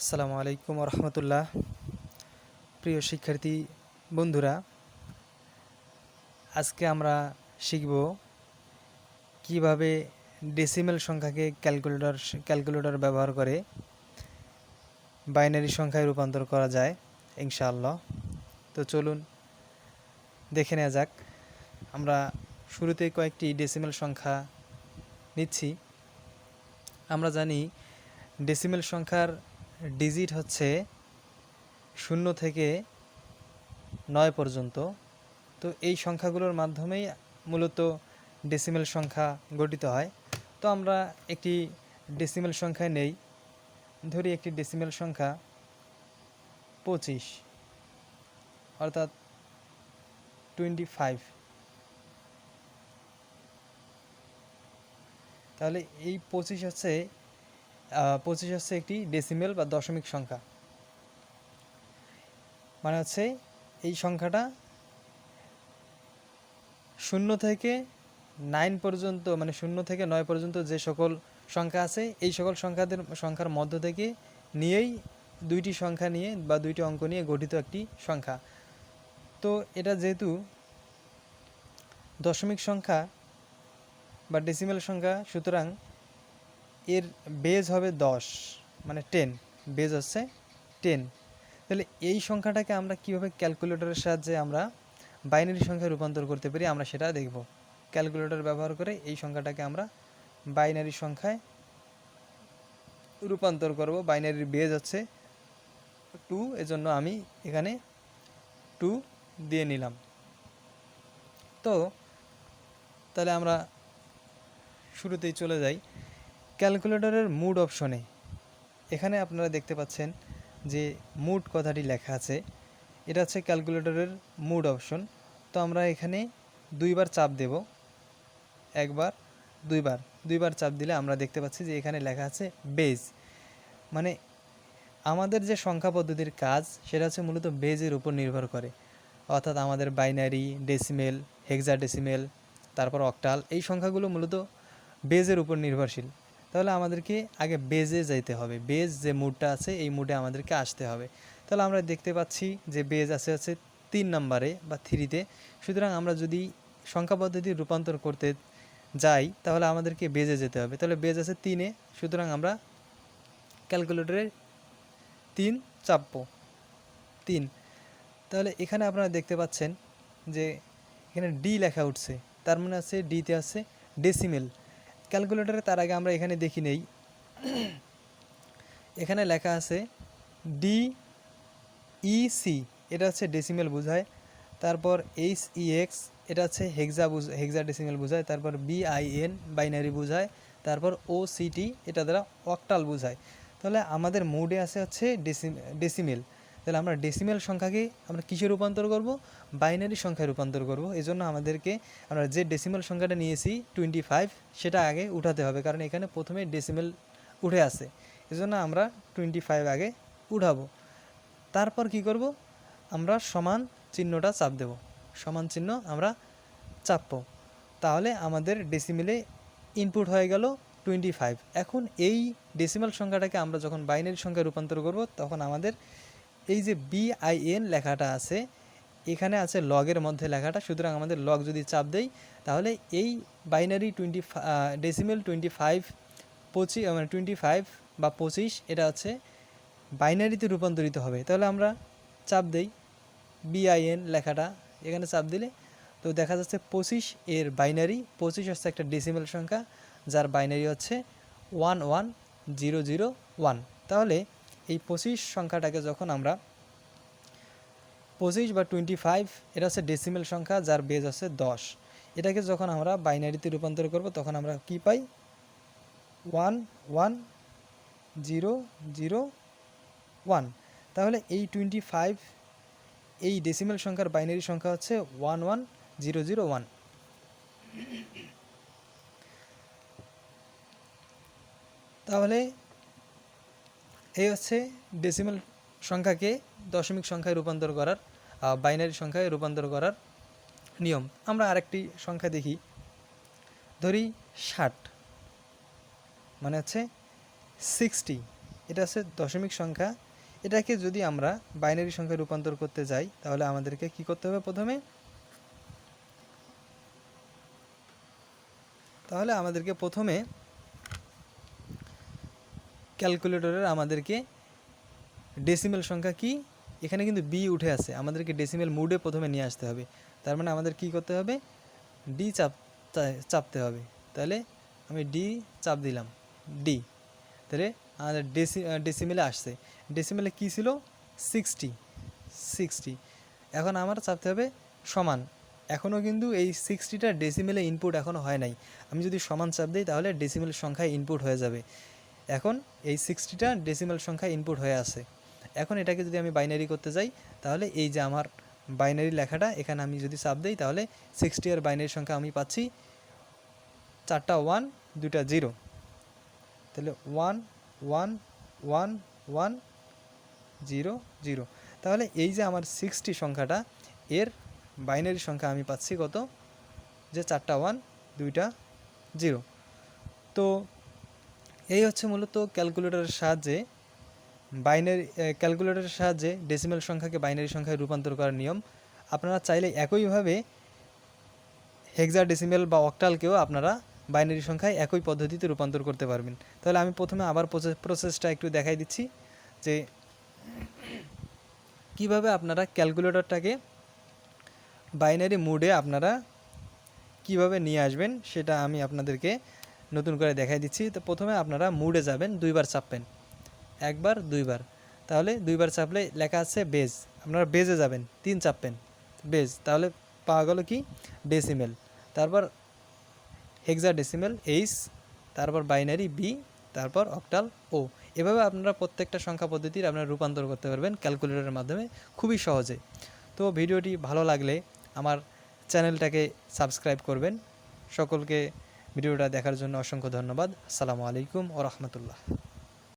আসসালামু আলাইকুম রহমতুল্লাহ। প্রিয় শিক্ষার্থী বন্ধুরা, আজকে আমরা শিখব কিভাবে ডেসিমেল সংখ্যাকে ক্যালকুলেটর ব্যবহার করে বাইনারি সংখ্যায় রূপান্তর করা যায় ইনশাআল্লাহ। তো চলুন দেখে নেওয়া যাক। আমরা শুরুতে কয়েকটি ডেসিমেল সংখ্যা নিচ্ছি। আমরা জানি ডেসিমেল সংখ্যার ডিজিট হচ্ছে 0 থেকে 9 পর্যন্ত। তো এই সংখ্যাগুলোর মাধ্যমেই মূলত ডেসিমেল সংখ্যা গঠিত হয়। তো আমরা একটি ডেসিমেল সংখ্যা নেই, ধরি একটি ডেসিমেল সংখ্যা 25 অর্থাৎ 25। তাহলে এই 25 হচ্ছে একটি ডেসিমেল বা দশমিক সংখ্যা। মানে হচ্ছে এই সংখ্যাটা 0 থেকে 9 পর্যন্ত, মানে 0 থেকে 9 পর্যন্ত যে সকল সংখ্যা আছে এই সকল সংখ্যার মধ্য থেকে নিয়েই দুইটি সংখ্যা নিয়ে বা দুইটি অঙ্ক নিয়ে গঠিত একটি সংখ্যা। তো এটা যেহেতু দশমিক সংখ্যা বা ডেসিমেল সংখ্যা, সুতরাং এর বেজ হবে 10, মানে 10। বেজ হচ্ছে 10। তাহলে এই সংখ্যাটাকে আমরা কিভাবে ক্যালকুলেটরের সাহায্যে আমরা বাইনারি সংখ্যায় রূপান্তর করতে পারি আমরা সেটা দেখব। ক্যালকুলেটর ব্যবহার করে এই সংখ্যাটাকে আমরা বাইনারি সংখ্যায় রূপান্তর করব। বাইনারির বেজ হচ্ছে 2, এজন্য আমি এখানে 2 দিয়ে নিলাম। তো তাহলে আমরা শুরুতেই চলে যাই ক্যালকুলেটরের মুড অপশনে। এখানে আপনারা দেখতে পাচ্ছেন যে মুড কথাটি লেখা আছে, এটা হচ্ছে ক্যালকুলেটরের মুড অপশন। তো আমরা এখানে দুইবার চাপ দেব, একবার দুইবার চাপ দিলে আমরা দেখতে পাচ্ছি যে এখানে লেখা আছে বেজ। মানে আমাদের যে সংখ্যা পদ্ধতির কাজ সেটা হচ্ছে মূলত বেজের উপর নির্ভর করে, অর্থাৎ আমাদের বাইনারি, ডেসিমেল, হেক্সাডেসিমেল, তারপর অক্টাল, এই সংখ্যাগুলো মূলত বেজের উপর নির্ভরশীল। তাহলে আমাদেরকে আগে বেজে যাইতে হবে, বেজ যে মুডটা আছে এই মুডে আমাদেরকে আসতে হবে। তাহলে আমরা দেখতে পাচ্ছি যে বেজ আছে 3 নম্বরে বা 3-তে। সুতরাং আমরা যদি সংখ্যা পদ্ধতির রূপান্তর করতে যাই তাহলে আমাদেরকে বেজে যেতে হবে। তাহলে বেজ আছে 3-এ, সুতরাং আমরা ক্যালকুলেটরে 3 চাপবো, 3। তাহলে এখানে আপনারা দেখতে পাচ্ছেন যে এখানে ডি লেখা উঠছে, তার মানে আছে ডিতে আছে ডেসিমেল। ক্যালকুলেটরে তার আগে আমরা এখানে দেখি নেই, এখানে লেখা আছে DEC, এটা হচ্ছে ডেসিমেল বোঝায়। তারপর HEX, এটা হচ্ছে হেক্সাডেসিমেল বোঝায়। তারপর BIN বাইনারি বোঝায়। তারপর OCT, এটা দ্বারা অক্টাল বোঝায়। তাহলে আমাদের মোডে হচ্ছে ডেসিমেল। তাহলে আমরা ডেসিমেল সংখ্যাকে আমরা কিসে রূপান্তর করব? বাইনারি সংখ্যায় রূপান্তর করব। এজন্য আমাদেরকে আমরা যে ডেসিমেল সংখ্যাটা নিয়েছি 25 সেটা আগে উঠাতে হবে, কারণ এখানে প্রথমে ডেসিমেল উঠে আছে, এজন্য আমরা 25 আগে উঠাবো। তারপর কি করব? আমরা সমান চিহ্নটা চাপ দেব, সমান চিহ্ন আমরা চাপবো। তাহলে আমাদের ডেসিমেলে ইনপুট হয়ে গেল 25। এখন এই ডেসিমেল সংখ্যাটাকে আমরা যখন বাইনারি সংখ্যায় রূপান্তর করব তখন আমাদের এই যে BIN লেখাটা আছে, এখানে আছে লগের মধ্যে লেখাটা। সুতরাং আমাদের লগ যদি চাপ দেই তাহলে এই বাইনারি ডেসিমেল 25 মানে 25 বা 25, এটা হচ্ছে বাইনারিতে রূপান্তরিত হবে। তাহলে আমরা চাপ দেই BIN লেখাটা, এখানে চাপ দিলে তো দেখা যাচ্ছে 25 এর বাইনারি। 25 হচ্ছে একটা ডেসিমেল সংখ্যা যার বাইনারি হচ্ছে 11001। তাহলে এই 25 সংখ্যাটাকে যখন আমরা 25 বা 25, এটা হচ্ছে ডেসিমেল সংখ্যা যার বেজ হচ্ছে 10, এটাকে যখন আমরা বাইনারিতে রূপান্তর করব তখন আমরা কি পাই? 11001। তাহলে এই 25 এই ডেসিমেল সংখ্যার বাইনারি সংখ্যা হচ্ছে 11001। তাহলে এই হচ্ছে ডেসিমেল সংখ্যাকে দশমিক সংখ্যায় রূপান্তর করার, বাইনারি সংখ্যায় রূপান্তর করার নিয়ম। আমরা আরেকটি সংখ্যা দেখি, ধরি 60, মানে হচ্ছে 60। এটা হচ্ছে দশমিক সংখ্যা। এটাকে যদি আমরা বাইনারি সংখ্যায় রূপান্তর করতে যাই তাহলে আমাদেরকে কি করতে হবে প্রথমে? ক্যালকুলেটরের আমাদেরকে ডেসিমেল সংখ্যা কি, এখানে কিন্তু বি উঠে আছে, আমাদেরকে ডেসিমেল মুডে প্রথমে নিয়ে আসতে হবে। তার মানে আমাদের কি করতে হবে? ডি চাপতে হবে। তাহলে আমি ডি চাপ দিলাম, ডি। তাহলে আমাদের ডেসিমেলে আসছে। ডেসিমেলে কি ছিল? 60। এখন আমার চাপতে হবে সমান। এখনও কিন্তু এই 60টা ডেসিমেলে ইনপুট এখনও হয় নাই। আমি যদি সমান চাপ দিই তাহলে ডেসিমেল সংখ্যায় ইনপুট হয়ে যাবে। এখন এই 60টা ডেসিমেল সংখ্যায় ইনপুট হয়ে আছে। এখন এটাকে যদি আমি বাইনারি করতে যাই তাহলে এই যে আমার বাইনারি লেখাটা, এখানে আমি যদি চাপ দিই তাহলে 60 এর বাইনারি সংখ্যা আমি পাচ্ছি 4টা 1 2টা 0। তাহলে 1 1 1 1 0 0। তাহলে এই যে আমার 60 সংখ্যাটা, এর বাইনারি সংখ্যা আমি পাচ্ছি কত? যে 4টা 1 2টা 0। তো এই হচ্ছে মূলত ক্যালকুলেটরের সাহায্যে ডেসিমেল সংখ্যাকে বাইনারি সংখ্যায় রূপান্তর করার নিয়ম। আপনারা চাইলে একইভাবে হেক্সাডেসিমেল বা অক্টালকেও আপনারা বাইনারি সংখ্যায় একই পদ্ধতিতে রূপান্তর করতে পারবেন। তাহলে আমি প্রথমে আবার প্রসেসটা একটু দেখাই দিচ্ছি যে কিভাবে আপনারা ক্যালকুলেটরটাকে বাইনারি মোডে আপনারা কিভাবে নিয়ে আসবেন সেটা আমি আপনাদেরকে নতুন করে দেখাই দিচ্ছি। তো প্রথমে আপনারা মুডে যাবেন, 2বার চাপবেন, 1বার 2বার। তাহলে 2বার চাপলে লেখা আছে বেজ, আপনারা বেজে যাবেন, 3 চাপবেন বেজ। তাহলে পাওয়া গেল কি? ডেসিমেল। তারপর হেক্সাডেসিমেল এইচ, তারপর বাইনারি বি, তারপর অক্টাল ও। এভাবে আপনারা প্রত্যেকটা সংখ্যা পদ্ধতির আপনারা রূপান্তর করতে পারবেন ক্যালকুলেটরের মাধ্যমে খুবই সহজে। তো ভিডিওটি ভালো লাগলে আমার চ্যানেলটাকে সাবস্ক্রাইব করবেন। সকলকে ভিডিওটা দেখার জন্য অসংখ্য ধন্যবাদ। আসসালামু আলাইকুম ওয়া রাহমাতুল্লাহ।